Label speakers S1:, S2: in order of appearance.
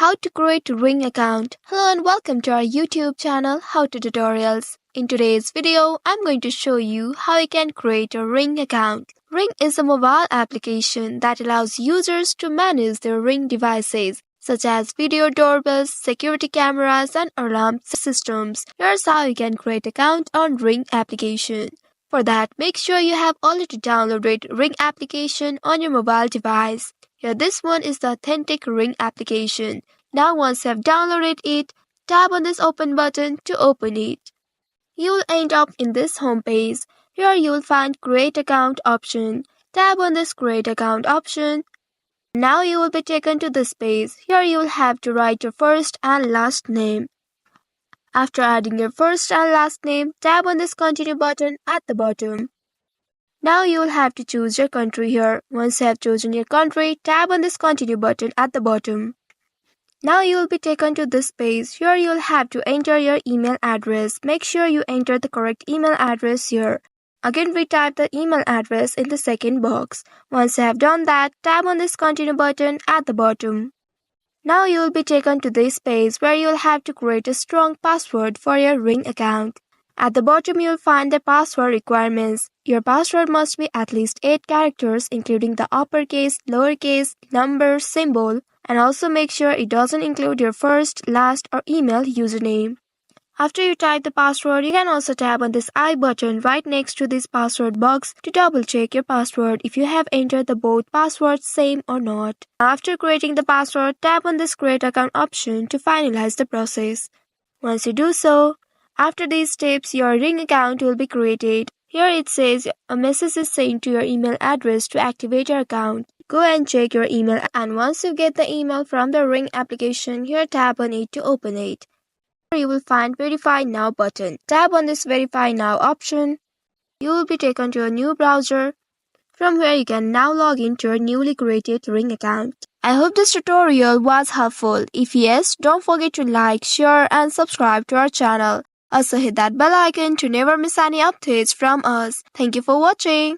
S1: How to create a Ring account. Hello and welcome to our YouTube channel How to Tutorials. In today's video, I'm going to show you how you can create a Ring account. Ring is a mobile application that allows users to manage their Ring devices such as video doorbells, security cameras, and alarm systems. Here's how you can create an account on Ring application. For that, make sure you have already downloaded Ring application on your mobile device. Here this one is the authentic Ring application. Now once you have downloaded it, tap on this open button to open it. You will end up in this home page. Here you will find create account option. Tap on this create account option. Now you will be taken to this page. Here you will have to write your first and last name. After adding your first and last name, tap on this continue button at the bottom. Now you will have to choose your country here. Once you have chosen your country, tap on this continue button at the bottom. Now you will be taken to this page. Here you will have to enter your email address. Make sure you enter the correct email address here. Again retype the email address in the second box. Once you have done that, tap on this continue button at the bottom. Now you will be taken to this page where you will have to create a strong password for your Ring account. At the bottom you will find the password requirements. Your password must be at least 8 characters including the uppercase, lowercase, number, symbol, and also make sure it doesn't include your first, last, or email username. After you type the password, you can also tap on this I button right next to this password box to double check your password if you have entered the both passwords same or not. After creating the password, tap on this create account option to finalize the process. Once you do so, after these steps, your Ring account will be created. Here it says a message is sent to your email address to activate your account. Go and check your email, and once you get the email from the Ring application, here tap on it to open it. Here you will find Verify Now button. Tap on this Verify Now option. You will be taken to a new browser, from where you can now log into your newly created Ring account. I hope this tutorial was helpful. If yes, don't forget to like, share, and subscribe to our channel. Also hit that bell icon to never miss any updates from us. Thank you for watching.